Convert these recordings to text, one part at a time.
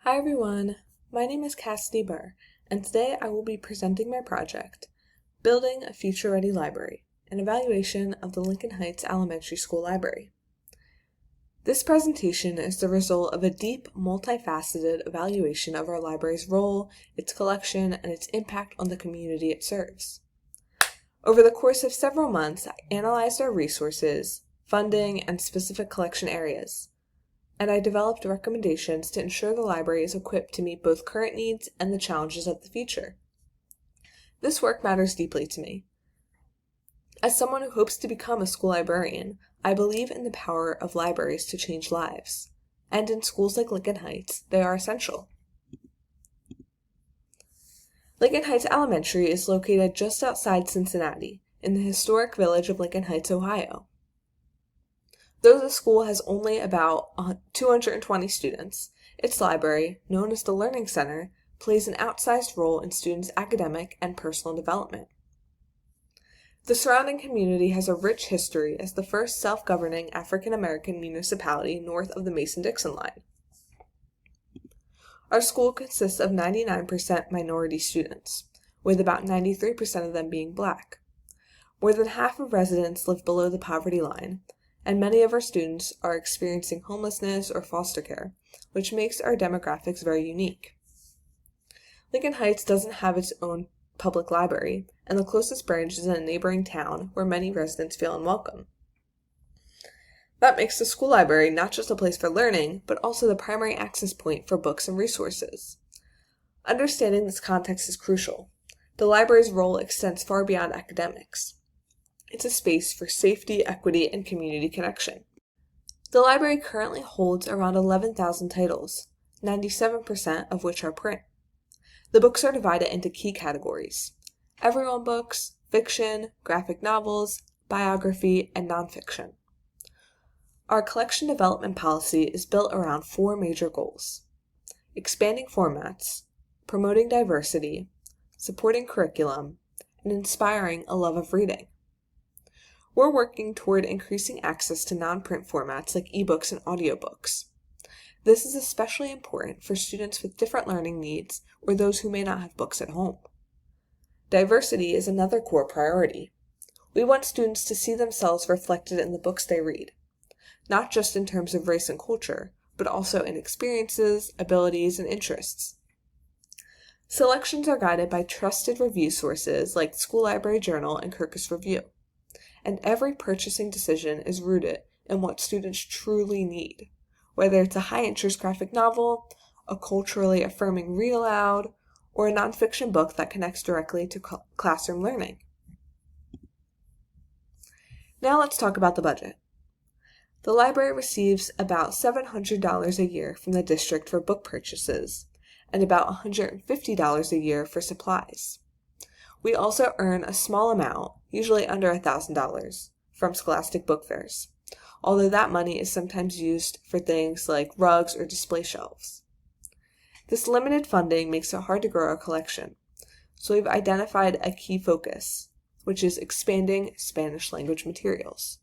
Hi everyone, my name is Cassidy Burr, and today I will be presenting my project, Building a Future-Ready Library, an evaluation of the Lincoln Heights Elementary School Library. This presentation is the result of a deep, multifaceted evaluation of our library's role, its collection, and its impact on the community it serves. Over the course of several months, I analyzed our resources, funding, and specific collection areas, and I developed recommendations to ensure the library is equipped to meet both current needs and the challenges of the future. This work matters deeply to me. As someone who hopes to become a school librarian, I believe in the power of libraries to change lives, and in schools like Lincoln Heights, they are essential. Lincoln Heights Elementary is located just outside Cincinnati, in the historic village of Lincoln Heights, Ohio. Though the school has only about 220 students, its library, known as the Learning Center, plays an outsized role in students' academic and personal development. The surrounding community has a rich history as the first self-governing African-American municipality north of the Mason-Dixon line. Our school consists of 99% minority students, with about 93% of them being Black. More than half of residents live below the poverty line, and many of our students are experiencing homelessness or foster care, which makes our demographics very unique. Lincoln Heights doesn't have its own public library, and the closest branch is in a neighboring town where many residents feel unwelcome. That makes the school library not just a place for learning, but also the primary access point for books and resources. Understanding this context is crucial. The library's role extends far beyond academics. It's a space for safety, equity, and community connection. The library currently holds around 11,000 titles, 97% of which are print. The books are divided into key categories: everyone books, fiction, graphic novels, biography, and nonfiction. Our collection development policy is built around four major goals: expanding formats, promoting diversity, supporting curriculum, and inspiring a love of reading. We're working toward increasing access to non-print formats like ebooks and audiobooks. This is especially important for students with different learning needs or those who may not have books at home. Diversity is another core priority. We want students to see themselves reflected in the books they read, not just in terms of race and culture, but also in experiences, abilities, and interests. Selections are guided by trusted review sources like School Library Journal and Kirkus Review, and every purchasing decision is rooted in what students truly need, whether it's a high-interest graphic novel, a culturally affirming read-aloud, or a nonfiction book that connects directly to classroom learning. Now let's talk about the budget. The library receives about $700 a year from the district for book purchases, and about $150 a year for supplies. We also earn a small amount, usually under $1,000, from Scholastic book fairs, although that money is sometimes used for things like rugs or display shelves. This limited funding makes it hard to grow our collection, so we've identified a key focus, which is expanding Spanish language materials.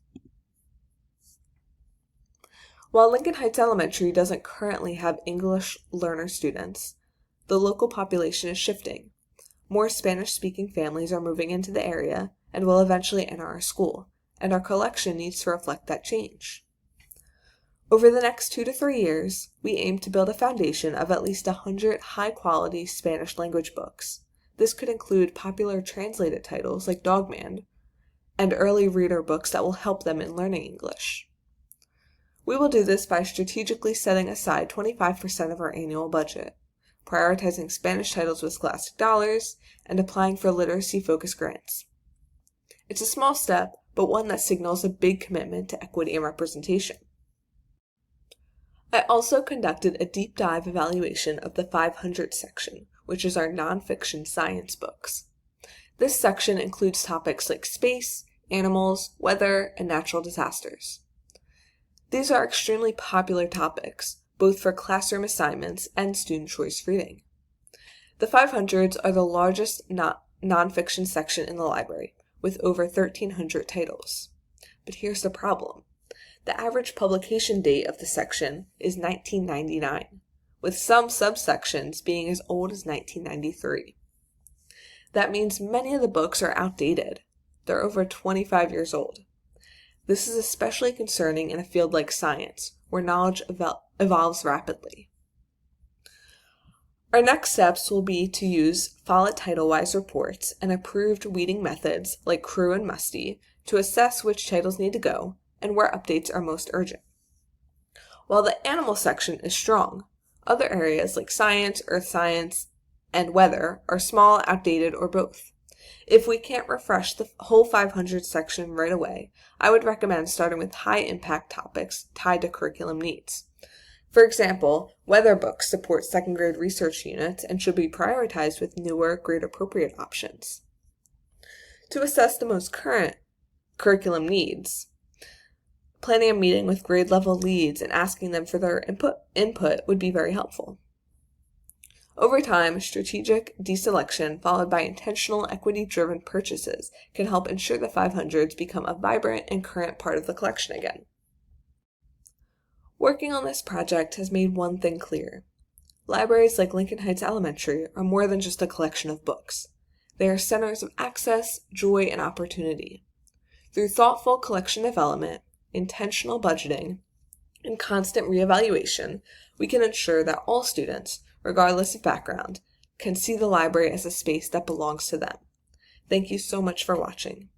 While Lincoln Heights Elementary doesn't currently have English learner students, the local population is shifting. More Spanish-speaking families are moving into the area and will eventually enter our school, and our collection needs to reflect that change. Over the next 2 to 3 years, we aim to build a foundation of at least 100 high-quality Spanish language books. This could include popular translated titles like Dog Man, and early reader books that will help them in learning English. We will do this by strategically setting aside 25% of our annual budget, prioritizing Spanish titles with Scholastic dollars, and applying for literacy-focused grants. It's a small step, but one that signals a big commitment to equity and representation. I also conducted a deep dive evaluation of the 500 section, which is our nonfiction science books. This section includes topics like space, animals, weather, and natural disasters. These are extremely popular topics, both for classroom assignments and student choice reading. The 500s are the largest nonfiction section in the library, with over 1,300 titles. But here's the problem. The average publication date of the section is 1999, with some subsections being as old as 1993. That means many of the books are outdated. They're over 25 years old. This is especially concerning in a field like science, where knowledge evolves rapidly. Our next steps will be to use Follett title-wise reports and approved weeding methods like CREW and MUSTI to assess which titles need to go and where updates are most urgent. While the animal section is strong, other areas like science, earth science, and weather are small, outdated, or both. If we can't refresh the whole 500 section right away, I would recommend starting with high-impact topics tied to curriculum needs. For example, weather books support second grade research units and should be prioritized with newer, grade-appropriate options. To assess the most current curriculum needs, planning a meeting with grade-level leads and asking them for their input would be very helpful. Over time, strategic deselection followed by intentional equity-driven purchases can help ensure the 500s become a vibrant and current part of the collection again. Working on this project has made one thing clear. Libraries like Lincoln Heights Elementary are more than just a collection of books. They are centers of access, joy, and opportunity. Through thoughtful collection development, intentional budgeting, and constant reevaluation, we can ensure that all students, regardless of background, can see the library as a space that belongs to them. Thank you so much for watching.